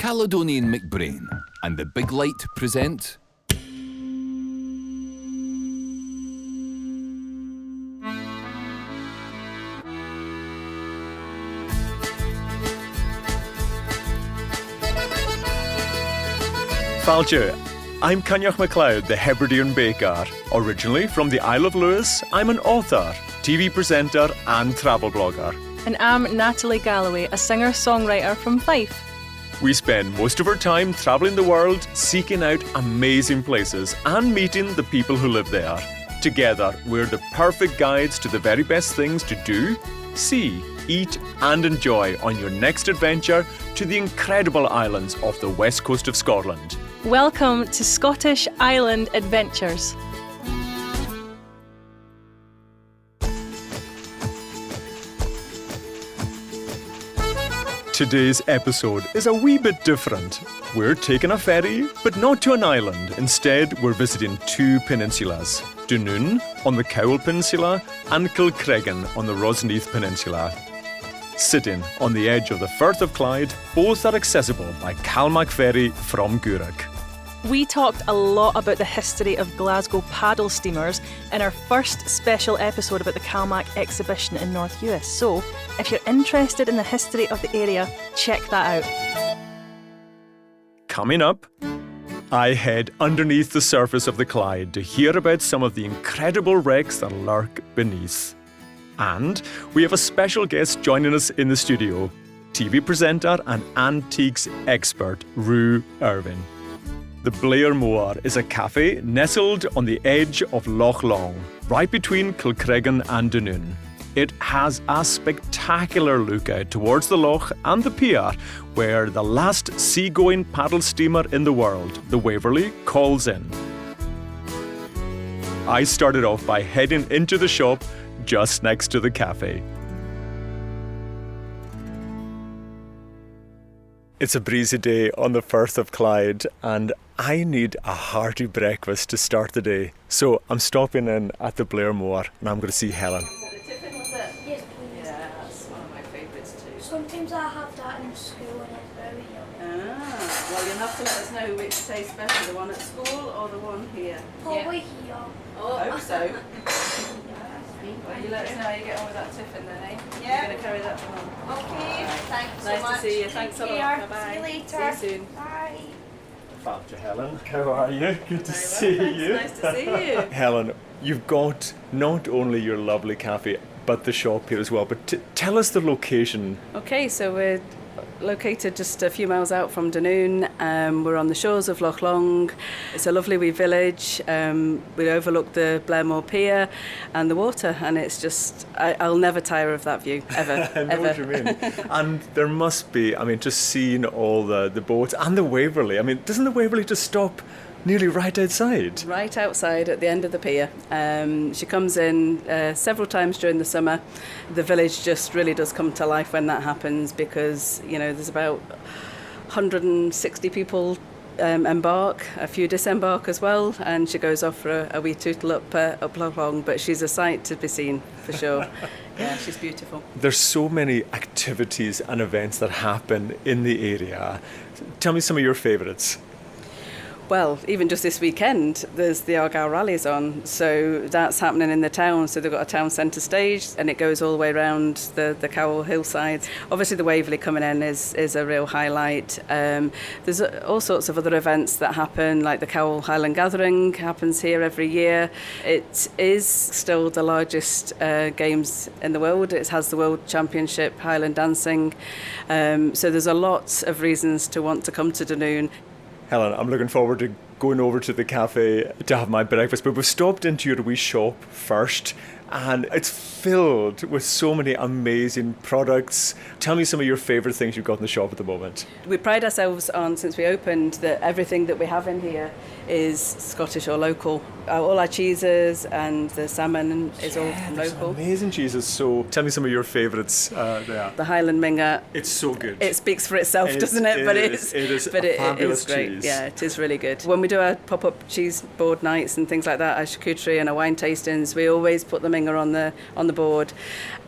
Caledonian McBrain and the Big Light present Fáilte, I'm Coinneach Macleod, the Hebridean Baker. Originally from the Isle of Lewis, I'm an author, TV presenter and travel blogger. And I'm Natalie Galloway, a singer-songwriter from Fife. We spend most of our time travelling the world, seeking out amazing places and meeting the people who live there. Together, we're the perfect guides to the very best things to do, see, eat and enjoy on your next adventure to the incredible islands off the west coast of Scotland. Welcome to Scottish Island Adventures. Today's episode is a wee bit different. We're taking a ferry, but not to an island. Instead, we're visiting two peninsulas, Dunoon on the Cowal Peninsula and Kilcreggan on the Roseneath Peninsula. Sitting on the edge of the firth of Clyde, both are accessible by CalMac Ferry from Gourock. We talked a lot about the history of Glasgow paddle steamers in our first special episode about the CalMac exhibition in North Uist. So, if you're interested in the history of the area, check that out. Coming up, I head underneath the surface of the Clyde to hear about some of the incredible wrecks that lurk beneath. And we have a special guest joining us in the studio, TV presenter and antiques expert Roo Irvine. The Blairmore is a cafe nestled on the edge of Loch Long, right between Kilcreggan and Dunoon. It has a spectacular lookout towards the loch and the pier, where the last seagoing paddle steamer in the world, the Waverley, calls in. I started off by heading into the shop just next to the cafe. It's a breezy day on the firth of Clyde and I need a hearty breakfast to start the day. So I'm stopping in at the Blairmore and I'm going to see Helen. Is that a tiffin, was it? Yes, please. Yeah, that's one of my favourites too. Sometimes I have that in school and it's very yummy. Well, you'll have to let us know which tastes better, the one at school or the one here. Probably here. Oh, I hope so. Well, you let us know how you get on with that tiffin then, eh? Yeah. You're going to carry that one on. Okay, thanks so Nice much. to see you. Thanks a lot. Care. Bye-bye. See you later. See you soon. Bye. Fáilte, Helen. How are you? Good to Very see well, you. thanks. Nice to see you. Helen, you've got not only your lovely cafe, but the shop here as well. But tell us the location. Okay, so we're located just a few miles out from Dunoon. We're on the shores of Loch Long. It's a lovely wee village. We overlook the Blairmore pier and the water, and it's just, I'll never tire of that view, ever. I know what you mean. And there must be, just seeing all the boats and the Waverley. Doesn't the Waverley just stop nearly right outside? Right outside at the end of the pier. She comes in several times during the summer. The village just really does come to life when that happens because, there's about 160 people embark, a few disembark as well, and she goes off for a wee tootle up Loch Long, but she's a sight to be seen for sure. Yeah, she's beautiful. There's so many activities and events that happen in the area. Tell me some of your favourites. Well, even just this weekend, there's the Argyle Rallies on, so that's happening in the town. So they've got a town centre stage, and it goes all the way around the Cowal hillside. Obviously, the Waverley coming in is a real highlight. There's all sorts of other events that happen, like the Cowal Highland Gathering happens here every year. It is still the largest games in the world. It has the World Championship Highland Dancing. So there's a lot of reasons to want to come to Dunoon. Helen, I'm looking forward to going over to the cafe to have my breakfast, but we've stopped into your wee shop first and it's filled with so many amazing products. Tell me some of your favourite things you've got in the shop at the moment. We pride ourselves on, since we opened, that everything that we have in here is Scottish or local. All our cheeses and the salmon is all local. Amazing cheeses. So tell me some of your favourites there. The Highland Minger. It's so good. It speaks for itself, doesn't it? It is fabulous great. cheese. Yeah, it is really good. When we do our pop-up cheese board nights and things like that, our charcuterie and our wine tastings, we always put the Minger on the board.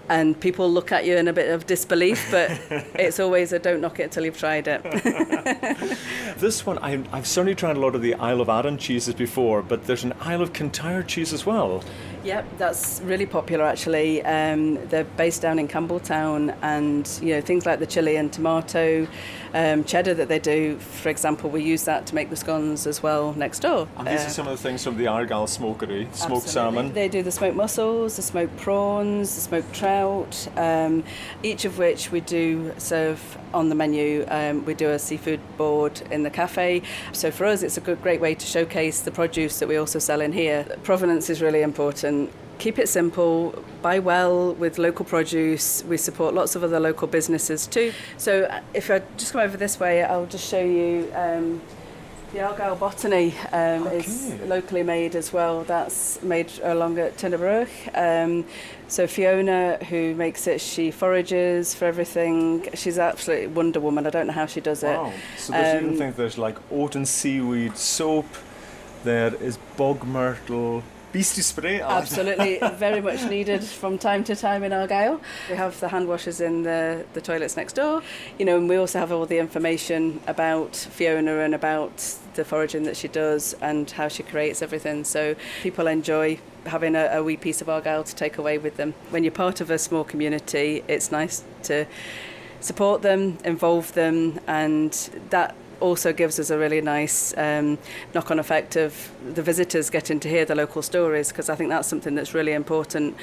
and people look at you in a bit of disbelief, but it's always a don't knock it till you've tried it. This one, I've certainly tried a lot of the Isle of Arran cheeses before, but there's an Isle of Kintyre cheese as well. Yep, that's really popular actually. They're based down in Campbelltown, and things like the chili and tomato, cheddar that they do, for example, we use that to make the scones as well next door. And these are some of the things from the Argyll smokery, smoked Absolutely. salmon. They do the smoked mussels, the smoked prawns, the smoked trout, each of which we do serve on the menu. We do a seafood board in the cafe. So for us, it's a great way to showcase the produce that we also sell in here. Provenance is really important. Keep it simple, buy well with local produce. We support lots of other local businesses too. So if I just come over this way, I'll just show you the Argyll Botany is locally made as well. That's made along at Tinnaburroch. So Fiona, who makes it, she forages for everything. She's absolutely Wonder Woman. I don't know how she does it. Wow. So there's even things, there's like oat and seaweed soap, there is bog myrtle, beastie spray. Absolutely, very much needed from time to time in Argyll. We have the hand washers in the toilets next door, and we also have all the information about Fiona and about the foraging that she does and how she creates everything. So people enjoy having a wee piece of Argyll to take away with them. When you're part of a small community, it's nice to support them, involve them, and that also gives us a really nice knock-on effect of the visitors getting to hear the local stories, because I think that's something that's really important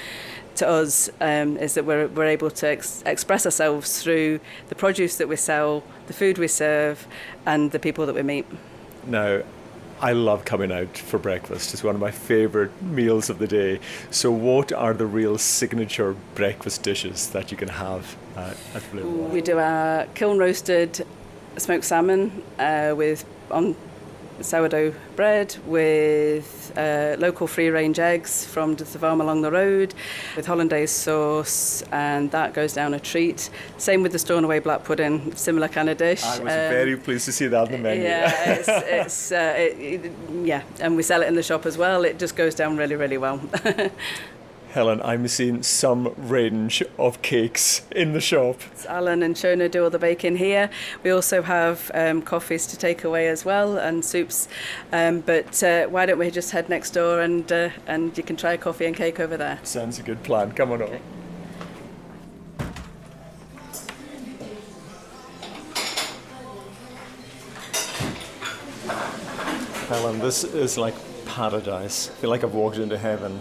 to us, is that we're able to express ourselves through the produce that we sell, the food we serve, and the people that we meet. Now, I love coming out for breakfast. It's one of my favourite meals of the day. So what are the real signature breakfast dishes that you can have at Blairmore? We do our kiln-roasted smoked salmon on sourdough bread with local free-range eggs from the farm along the road with hollandaise sauce, and that goes down a treat. Same with the Stornoway black pudding, similar kind of dish. I was very pleased to see that on the menu. Yeah, and we sell it in the shop as well. It just goes down really, really well. Helen, I'm seeing some range of cakes in the shop. Alan and Shona do all the baking here. We also have coffees to take away as well, and soups. But why don't we just head next door and you can try a coffee and cake over there. Sounds a good plan. Come on over. Helen, this is like paradise. I feel like I've walked into heaven.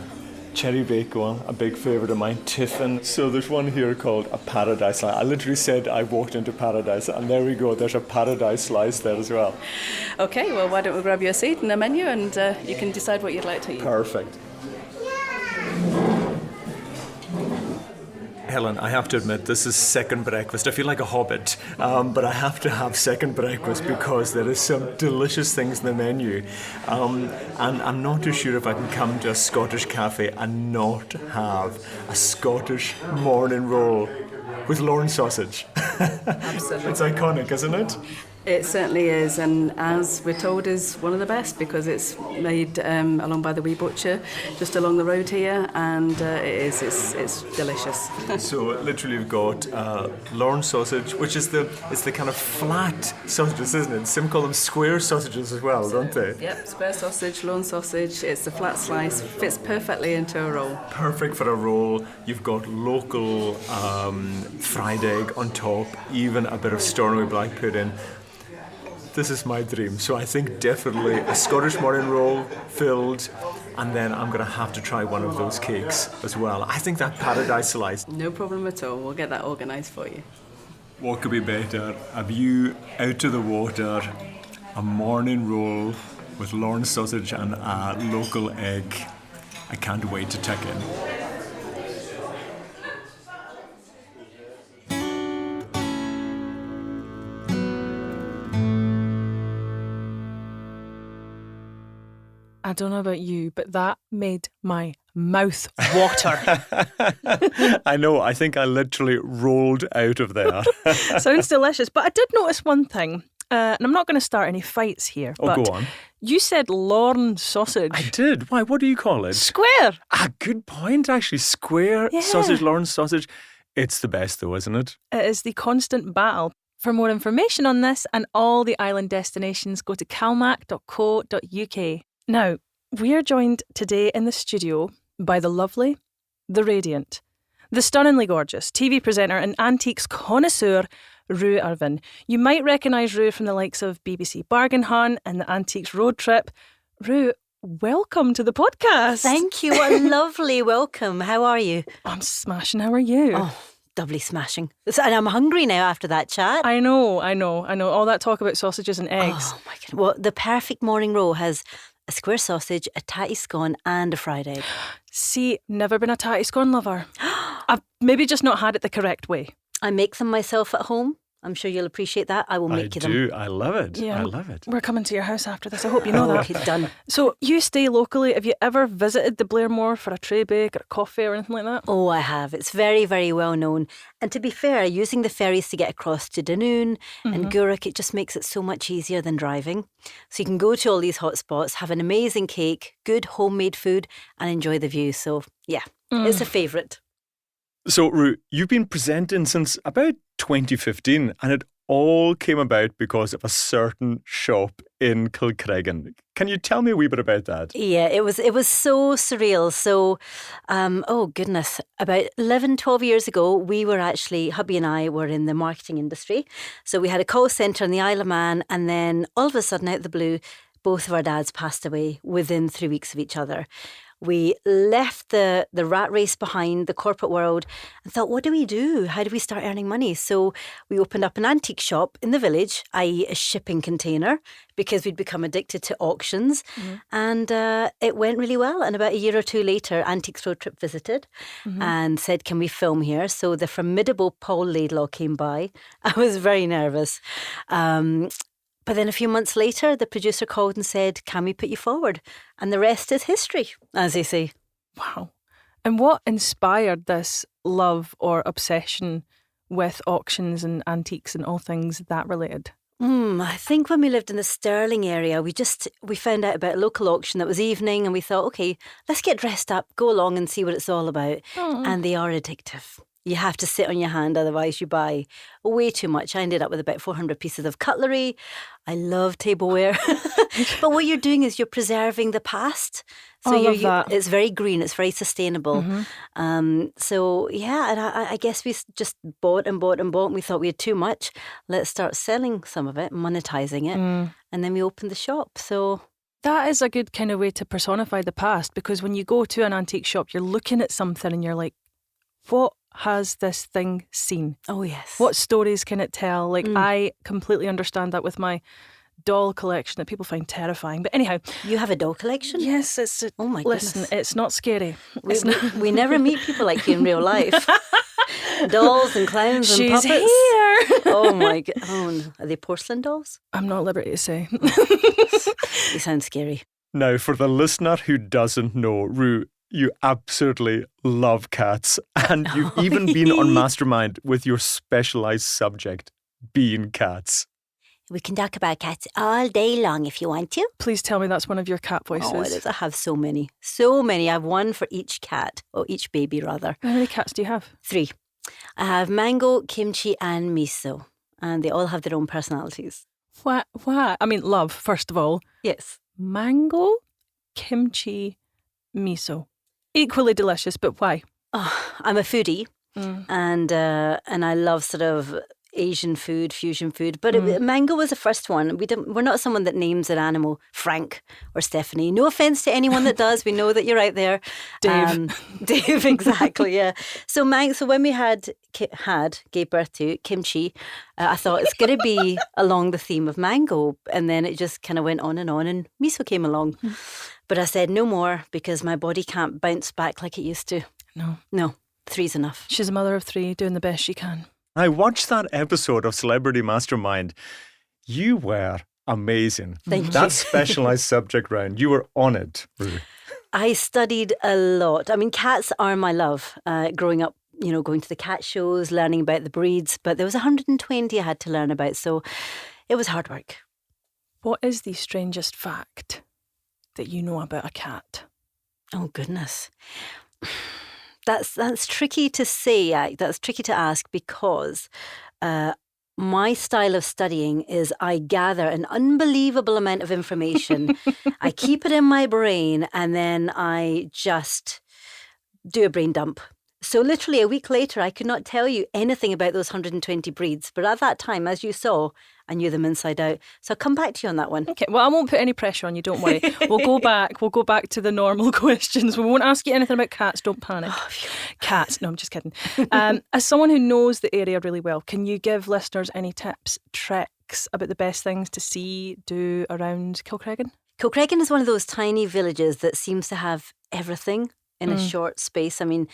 Cherry bacon, a big favourite of mine, tiffin. So there's one here called a paradise slice. I literally said I walked into paradise, and there we go, there's a paradise slice there as well. Okay, well, why don't we grab you a seat and a menu, and you can decide what you'd like to eat. Perfect. Helen, I have to admit, this is second breakfast. I feel like a hobbit, but I have to have second breakfast because there is some delicious things in the menu. And I'm not too sure if I can come to a Scottish cafe and not have a Scottish morning roll with Lorne sausage. Absolutely. It's iconic, isn't it? It certainly is, and as we're told, is one of the best because it's made along by the wee butcher just along the road here, and it's delicious. So literally we've got Lorne sausage, which is the kind of flat sausages, isn't it? Some call them square sausages as well, don't they? Yep, square sausage, Lorne sausage. It's a flat slice, fits perfectly into a roll. Perfect for a roll. You've got local fried egg on top, even a bit of Stornoway black pudding. This is my dream. So I think definitely a Scottish morning roll filled, and then I'm going to have to try one of those cakes as well. I think that paradise slice. No problem at all. We'll get that organised for you. What could be better? A view out to the water, a morning roll with Lorne sausage and a local egg. I can't wait to tuck in. I don't know about you, but that made my mouth water. I know, I think I literally rolled out of there. Sounds delicious. But I did notice one thing. And I'm not going to start any fights here, Oh, but go on. you said Lorne sausage. I did. Why? What do you call it? Square. Good point, actually. Square Yeah. sausage, Lawrence sausage. It's the best, though, isn't it? It is the constant battle. For more information on this and all the island destinations, go to calmac.co.uk. Now, we are joined today in the studio by the lovely, the radiant, the stunningly gorgeous TV presenter and antiques connoisseur, Roo Irvine. You might recognise Roo from the likes of BBC Bargain Hunt and the Antiques Road Trip. Roo, welcome to the podcast. Thank you. What a lovely welcome. How are you? I'm smashing. How are you? Oh, doubly smashing. And I'm hungry now after that chat. I know. All that talk about sausages and eggs. Oh, my God. Well, the perfect morning roll has a square sausage, a tatty scone and a fried egg. See, never been a tatty scone lover. I've maybe just not had it the correct way. I make them myself at home. I'm sure you'll appreciate that. I will make you them. I do. I love it. Yeah, I love it. We're coming to your house after this. I hope you know that. Okay, done. So you stay locally. Have you ever visited the Blairmore for a tray bake or a coffee or anything like that? Oh, I have. It's very, very well known. And to be fair, using the ferries to get across to Dunoon and Gourock, it just makes it so much easier than driving. So you can go to all these hot spots, have an amazing cake, good homemade food and enjoy the view. So yeah, it's a favourite. So, Roo, you've been presenting since about 2015, and it all came about because of a certain shop in Kilcreggan. Can you tell me a wee bit about that? Yeah, it was so surreal. So, oh goodness, about 11, 12 years ago, we were actually, hubby and I were in the marketing industry. So we had a call centre in the Isle of Man, and then all of a sudden out of the blue, both of our dads passed away within 3 weeks of each other. We left the rat race behind, the corporate world, and thought, what do we do? How do we start earning money? So we opened up an antique shop in the village, i.e. a shipping container, because we'd become addicted to auctions. And it went really well. And about a year or two later, Antiques Road Trip visited and said, can we film here? So the formidable Paul Laidlaw came by. I was very nervous. But then a few months later, the producer called and said, can we put you forward? And the rest is history, as they say. Wow. And what inspired this love or obsession with auctions and antiques and all things that related? I think when we lived in the Stirling area, we found out about a local auction that was evening and we thought, okay, let's get dressed up, go along and see what it's all about. And they are addictive. You have to sit on your hand, otherwise you buy way too much. I ended up with about 400 pieces of cutlery. I love tableware. But what you're doing is you're preserving the past. So I love that. It's very green, it's very sustainable. So yeah, and I guess we just bought and bought and bought and we thought we had too much. Let's start selling some of it, monetizing it. And then we opened the shop. So that is a good kind of way to personify the past, because when you go to an antique shop, you're looking at something and you're like, what has this thing seen? oh yes. What stories can it tell? Like, I completely understand that with my doll collection that people find terrifying. But anyhow. You have a doll collection? Yes, it's... Oh my listen, goodness. it's not scary. We never meet people like you in real life. Dolls and clowns and She's puppets. here. Oh my God. Oh, no. Are they porcelain dolls? I'm not at liberty to say. They sound scary. Now, for the listener who doesn't know, Roo, you absolutely love cats, and you've even been on Mastermind with your specialised subject, being cats. We can talk about cats all day long if you want to. Please tell me that's one of your cat voices. Oh, it is. I have so many. So many. I have one for each cat, or each baby rather. How many cats do you have? 3. I have Mango, Kimchi and Miso. And they all have their own personalities. What? I mean, love, first of all. Yes. Mango, kimchi, miso. Equally delicious, but why? Oh, I'm a foodie. And I love sort of Asian food, fusion food. But mango was the first one. We're not someone that names an animal Frank or Stephanie. No offence to anyone that does. We know that you're out there. Dave. Dave, exactly, yeah. So when we gave birth to Kimchi, I thought it's going to be along the theme of mango. And then it just kind of went on, and Miso came along. But I said no more because my body can't bounce back like it used to. No, 3's enough. She's a mother of 3, doing the best she can. I watched that episode of Celebrity Mastermind. You were amazing. Thank you. That specialised subject round, you were on it, Roo. I studied a lot. I mean, cats are my love. Growing up, going to the cat shows, learning about the breeds. But there was 120 I had to learn about. So it was hard work. What is the strangest fact that you know about a cat? Oh, goodness. That's tricky to say. That's tricky to ask because my style of studying is I gather an unbelievable amount of information. I keep it in my brain and then I just do a brain dump. So literally a week later, I could not tell you anything about those 120 breeds. But at that time, as you saw, I knew them inside out. So I'll come back to you on that one. Okay, well, I won't put any pressure on you, don't worry. We'll go back to the normal questions. We won't ask you anything about cats, don't panic. Cats, no, I'm just kidding. As someone who knows the area really well, can you give listeners any tips, tricks about the best things to see, do around Kilcreggan? Kilcreggan is one of those tiny villages that seems to have everything in a short space. I mean,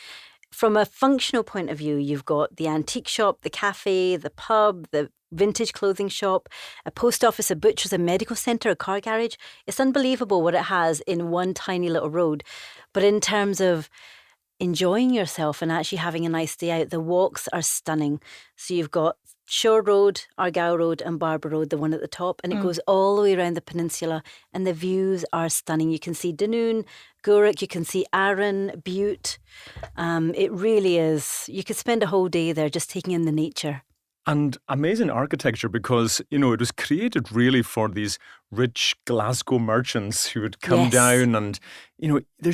from a functional point of view, you've got the antique shop, the cafe, the pub, the vintage clothing shop, a post office, a butcher's, a medical centre, a car garage. It's unbelievable what it has in one tiny little road. But in terms of enjoying yourself and actually having a nice day out, the walks are stunning. So you've got Shore Road, Argyll Road and Barber Road, the one at the top, and it goes all the way around the peninsula and the views are stunning. You can see Dunoon, Gourock, you can see Arran, Butte. It really is. You could spend a whole day there just taking in the nature. And amazing architecture because, it was created really for these rich Glasgow merchants who would come down and,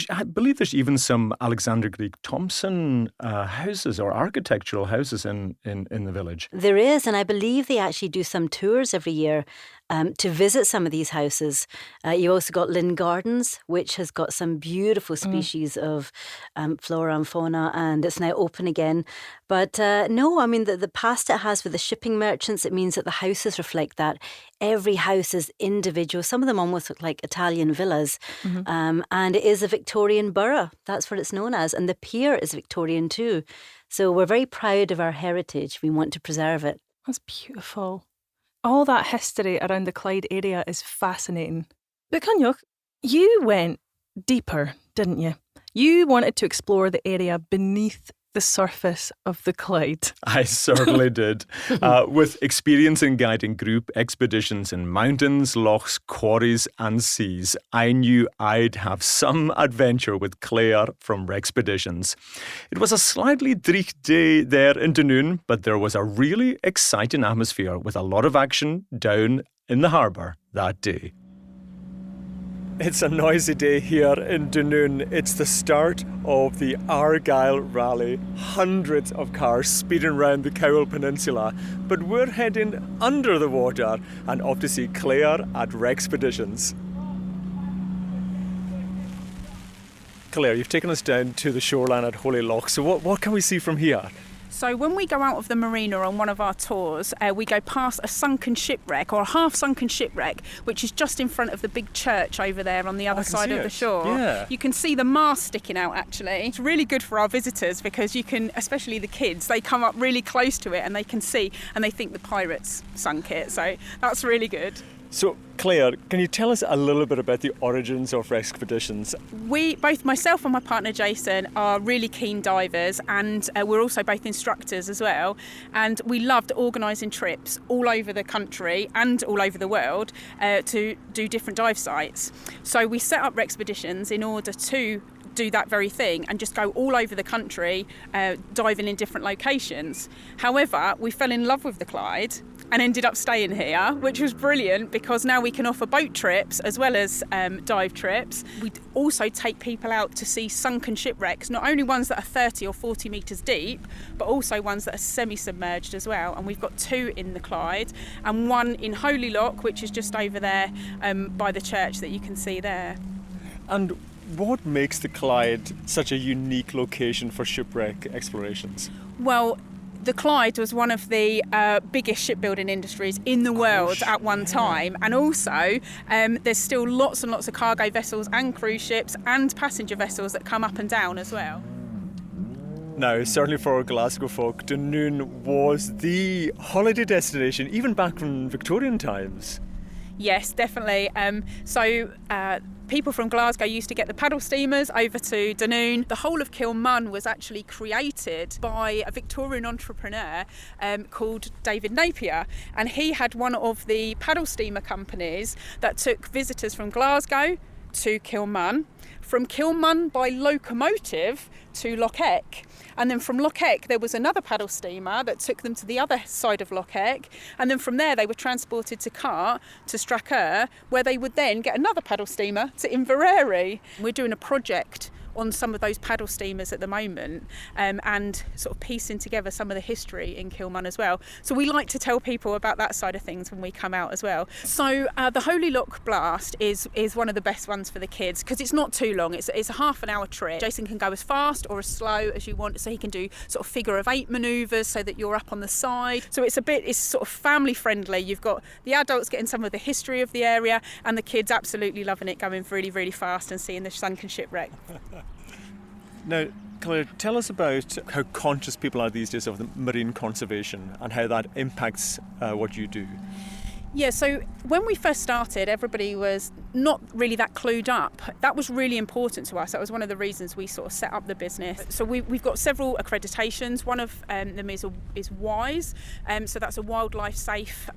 I believe there's even some Alexander Greek Thompson houses or architectural houses in the village. There is, and I believe they actually do some tours every year to visit some of these houses. You also got Lynn Gardens, which has got some beautiful species of flora and fauna, and it's now open again. But no, I mean, the past it has with the shipping merchants, it means that the houses reflect that. Every house is individual. Some of them almost look like Italian villas. And it is a Victorian borough. That's what it's known as. And the pier is Victorian too. So we're very proud of our heritage. We want to preserve it. That's beautiful. All that history around the Clyde area is fascinating. But Coinneach, you went deeper, didn't you? You wanted to explore the area beneath the surface of the Clyde. I certainly did. With experience in guiding group expeditions in mountains, lochs, quarries and seas, I knew I'd have some adventure with Claire from Rexpeditions. It was a slightly dreich day there in Dunoon, but there was a really exciting atmosphere with a lot of action down in the harbour that day. It's a noisy day here in Dunoon. It's the start of the Argyll Rally. Hundreds of cars speeding around the Cowal Peninsula. But we're heading under the water and off to see Claire at Rexpeditions. Claire, you've taken us down to the shoreline at Holy Loch. So what can we see from here? So when we go out of the marina on one of our tours, we go past a sunken shipwreck or a half-sunken shipwreck, which is just in front of the big church over there on the other side of the shore. Yeah. You can see the mast sticking out, actually. It's really good for our visitors because you can, especially the kids, they come up really close to it and they can see and they think the pirates sunk it. So that's really good. So, Claire, can you tell us a little bit about the origins of Rexpeditions? Both myself and my partner Jason are really keen divers, and we're also both instructors as well. And we loved organising trips all over the country and all over the world to do different dive sites. So we set up Rexpeditions in order to do that very thing and just go all over the country diving in different locations. However, we fell in love with the Clyde and ended up staying here, which was brilliant because now we can offer boat trips as well as dive trips. We also take people out to see sunken shipwrecks, not only ones that are 30 or 40 metres deep, but also ones that are semi-submerged as well. And we've got 2 in the Clyde and 1 in Holy Loch, which is just over there by the church that you can see there. And what makes the Clyde such a unique location for shipwreck explorations? Well, the Clyde was one of the biggest shipbuilding industries in the world at one time, and also there's still lots and lots of cargo vessels and cruise ships and passenger vessels that come up and down as well. Now, certainly for Glasgow folk, Dunoon was the holiday destination even back from Victorian times. Yes, definitely. People from Glasgow used to get the paddle steamers over to Dunoon. The whole of Kilmun was actually created by a Victorian entrepreneur called David Napier, and he had one of the paddle steamer companies that took visitors from Glasgow to Kilmun, from Kilmun by locomotive to Loch Eck, and then from Loch Eck there was another paddle steamer that took them to the other side of Loch Eck, and then from there they were transported to Cart to Strathclyde, where they would then get another paddle steamer to Inverary. We're doing a project on some of those paddle steamers at the moment, and sort of piecing together some of the history in Kilmun as well. So we like to tell people about that side of things when we come out as well. So the Holy Loch Blast is one of the best ones for the kids because it's not too long. It's a half an hour trip. Jason can go as fast or as slow as you want, so he can do sort of figure of 8 manoeuvres so that you're up on the side. So it's sort of family friendly. You've got the adults getting some of the history of the area and the kids absolutely loving it, going really, really fast and seeing the sunken shipwreck. Now, Claire, tell us about how conscious people are these days of the marine conservation and how that impacts what you do. Yeah, so when we first started, everybody was not really that clued up. That was really important to us. That was one of the reasons we sort of set up the business. So we've got several accreditations. One of them is WISE, so that's a wildlife safe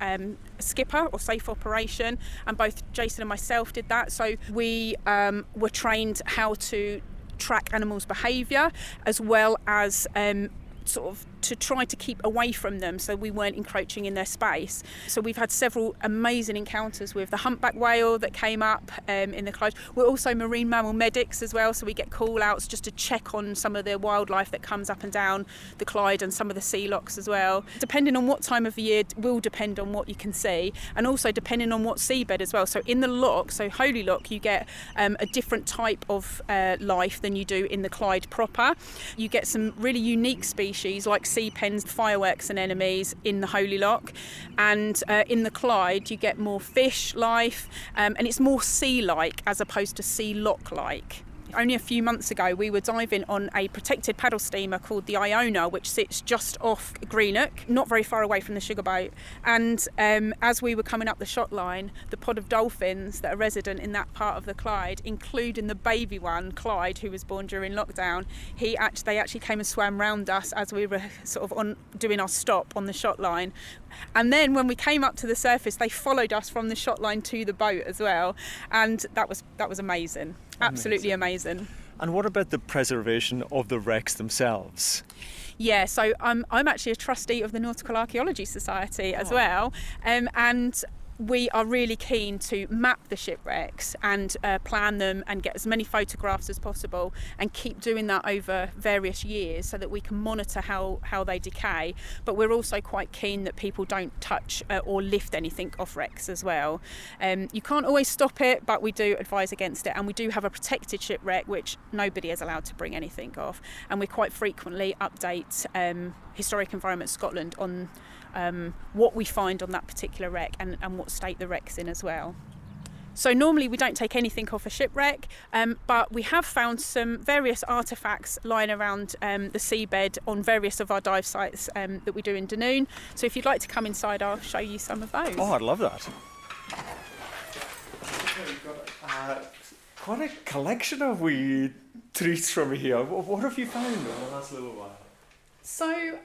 skipper or safe operation, and both Jason and myself did that. So we were trained how to track animals' behaviour, as well as sort of to try to keep away from them so we weren't encroaching in their space. So we've had several amazing encounters with the humpback whale that came up in the Clyde. We're also marine mammal medics as well, so we get call outs just to check on some of the wildlife that comes up and down the Clyde and some of the sea lochs as well. Depending on what time of the year will depend on what you can see, and also depending on what seabed as well. So in the loch, so Holy Loch, you get a different type of life than you do in the Clyde proper. You get some really unique species like sea pens, fireworks and anemones in the Holy Loch, and in the Clyde you get more fish life, and it's more sea-like as opposed to sea loch-like. Only a few months ago we were diving on a protected paddle steamer called the Iona, which sits just off Greenock, not very far away from the sugar boat, and as we were coming up the shot line, the pod of dolphins that are resident in that part of the Clyde, including the baby one, Clyde, who was born during lockdown, they actually came and swam round us as we were sort of doing our stop on the shot line. And then when we came up to the surface, they followed us from the shot line to the boat as well, and that was amazing. Absolutely amazing. And what about the preservation of the wrecks themselves? Yeah, so I'm actually a trustee of the Nautical Archaeology Society as well, and we are really keen to map the shipwrecks and plan them and get as many photographs as possible and keep doing that over various years so that we can monitor how they decay. But we're also quite keen that people don't touch or lift anything off wrecks as well. You can't always stop it, but we do advise against it, and we do have a protected shipwreck which nobody is allowed to bring anything off, and we quite frequently update Historic Environment Scotland on what we find on that particular wreck and what state the wreck's in as well. So normally we don't take anything off a shipwreck, but we have found some various artefacts lying around the seabed on various of our dive sites that we do in Dunoon. So if you'd like to come inside, I'll show you some of those. Oh, I'd love that. Quite a collection of wee treats from here. What have you found in the last little while? So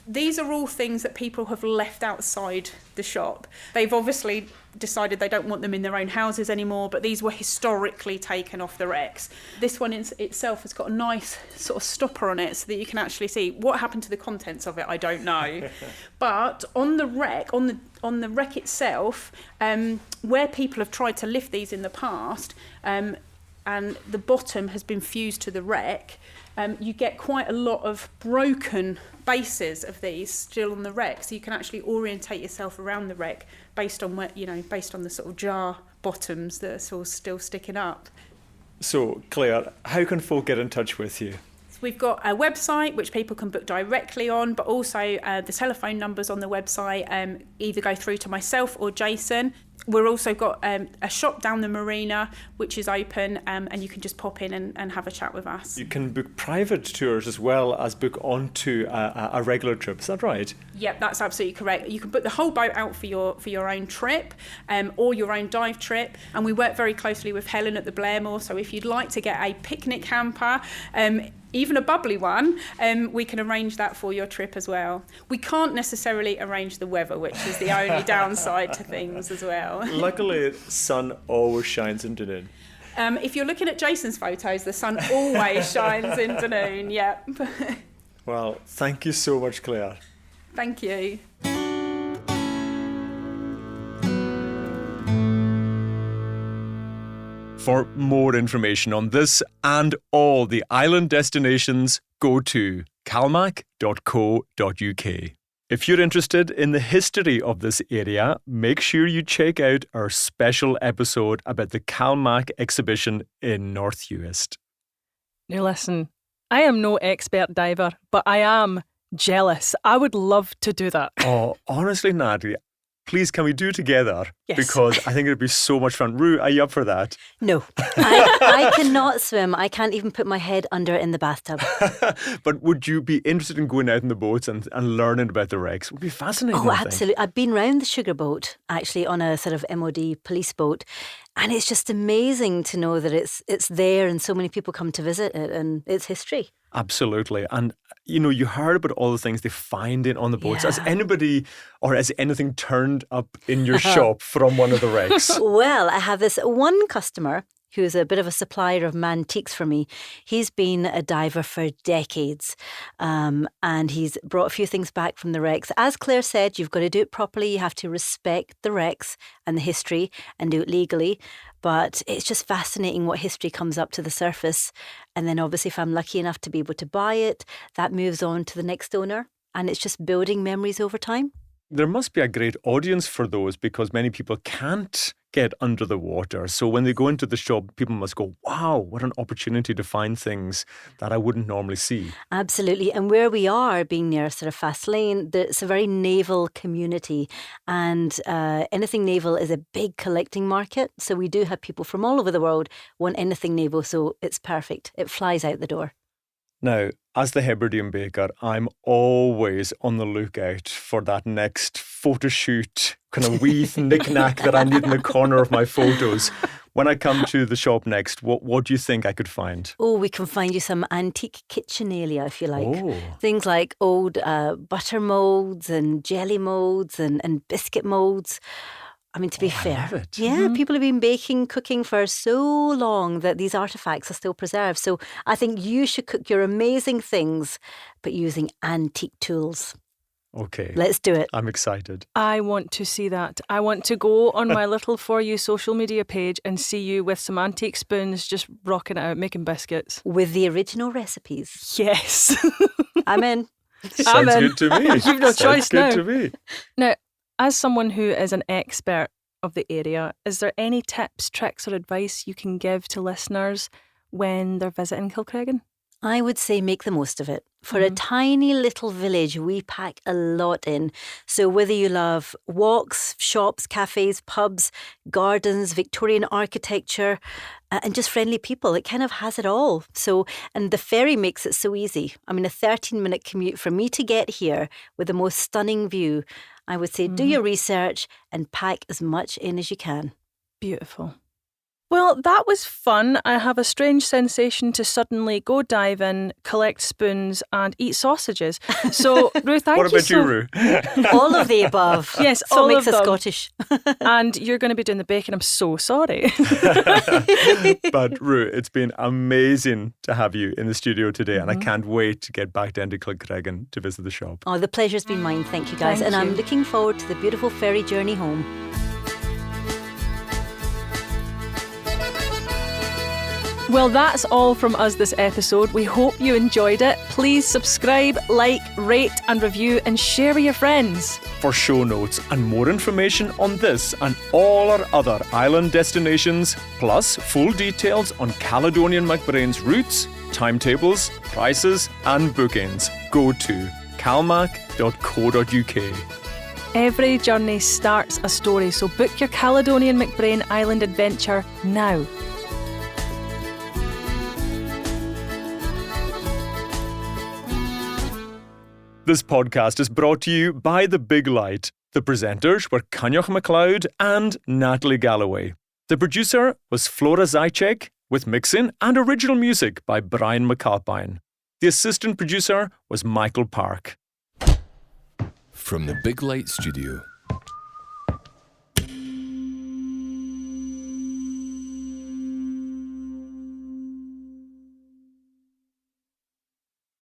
these are all things that people have left outside the shop. They've obviously decided they don't want them in their own houses anymore, but these were historically taken off the wrecks. This one itself has got a nice sort of stopper on it so that you can actually see what happened to the contents of it. I don't know. But on the wreck, on the wreck itself, where people have tried to lift these in the past, and the bottom has been fused to the wreck, you get quite a lot of broken bases of these still on the wreck, so you can actually orientate yourself around the wreck based on based on the sort of jar bottoms that are sort of still sticking up. So, Claire, how can folk get in touch with you? So we've got a website which people can book directly on, but also the telephone numbers on the website either go through to myself or Jason. We've also got a shop down the marina, which is open, and you can just pop in and have a chat with us. You can book private tours as well as book onto a regular trip. Is that right? Yep, that's absolutely correct. You can book the whole boat out for your own trip, or your own dive trip. And we work very closely with Helen at the Blairmore. So if you'd like to get a picnic hamper, even a bubbly one, we can arrange that for your trip as well. We can't necessarily arrange the weather, which is the only downside to things as well. Luckily, sun always shines in Dunoon. If you're looking at Jason's photos, the sun always shines in Dunoon, yep. Well, thank you so much, Claire. Thank you. For more information on this and all the island destinations, go to calmac.co.uk. If you're interested in the history of this area, make sure you check out our special episode about the CalMac exhibition in North Uist. Now listen, I am no expert diver, but I am jealous. I would love to do that. Oh, honestly, Natalie, please can we do it together? Yes. Because I think it'd be so much fun. Roo, are you up for that? No, I cannot swim. I can't even put my head under in the bathtub. But would you be interested in going out in the boats and learning about the wrecks? It would be fascinating. Oh, I think. absolutely. I've been round the sugar boat, actually, on a sort of MOD police boat. And it's just amazing to know that it's there and so many people come to visit it and its history. Absolutely. And, you heard about all the things they find on the boats. Yeah. Has anybody or has anything turned up in your shop from one of the wrecks? Well, I have this one customer who's a bit of a supplier of antiques for me. He's been a diver for decades, and he's brought a few things back from the wrecks. As Claire said, you've got to do it properly. You have to respect the wrecks and the history and do it legally. But it's just fascinating what history comes up to the surface. And then obviously if I'm lucky enough to be able to buy it, that moves on to the next owner. And it's just building memories over time. There must be a great audience for those because many people can't get under the water. So when they go into the shop, people must go, wow, what an opportunity to find things that I wouldn't normally see. Absolutely. And where we are, being near sort of Fast Lane, it's a very naval community. And anything naval is a big collecting market. So we do have people from all over the world want anything naval. So it's perfect. It flies out the door. Now, as the Hebridean Baker, I'm always on the lookout for that next photo shoot, kind of wee knick-knack that I need in the corner of my photos. When I come to the shop next, what do you think I could find? Oh, we can find you some antique kitchenalia, if you like. Oh. Things like old butter moulds and jelly moulds and biscuit moulds. I mean, to be fair, I love it. Yeah, people have been baking, cooking for so long that these artefacts are still preserved. So I think you should cook your amazing things, but using antique tools. Okay. Let's do it. I'm excited. I want to see that. I want to go on my little For You social media page and see you with some antique spoons just rocking it out, making biscuits. With the original recipes. Yes. I'm in. Sounds Amen. good to me. You've no choice now. Sounds good to me. Now, as someone who is an expert of the area, is there any tips, tricks or advice you can give to listeners when they're visiting Kilcreggan? I would say make the most of it. For a tiny little village, we pack a lot in. So whether you love walks, shops, cafes, pubs, gardens, Victorian architecture, and just friendly people, it kind of has it all. So, and the ferry makes it so easy. I mean, a 13-minute commute for me to get here with the most stunning view. I would say do your research and pack as much in as you can. Beautiful. Well, that was fun. I have a strange sensation to suddenly go diving, collect spoons and eat sausages. So, Roo, thank you. What about you, Roo? All of the above. Yes, That's what all makes of us them. Scottish. And you're going to be doing the baking. I'm so sorry. But Roo, it's been amazing to have you in the studio today and I can't wait to get back down to Kilcreggan to visit the shop. Oh, the pleasure's been mine. Thank you, guys. Thank and I'm you. looking forward to the beautiful ferry journey home. Well, that's all from us this episode. We hope you enjoyed it. Please subscribe, like, rate and review and share with your friends. For show notes and more information on this and all our other island destinations, plus full details on Caledonian MacBrain's routes, timetables, prices and bookings, go to calmac.co.uk. Every journey starts a story, so book your Caledonian McBrain Island adventure now. This podcast is brought to you by The Big Light. The presenters were Coinneach Macleod and Natalie Galloway. The producer was Flora Zychek, with mixing and original music by Brian McAlpine. The assistant producer was Michael Park. From the Big Light Studio.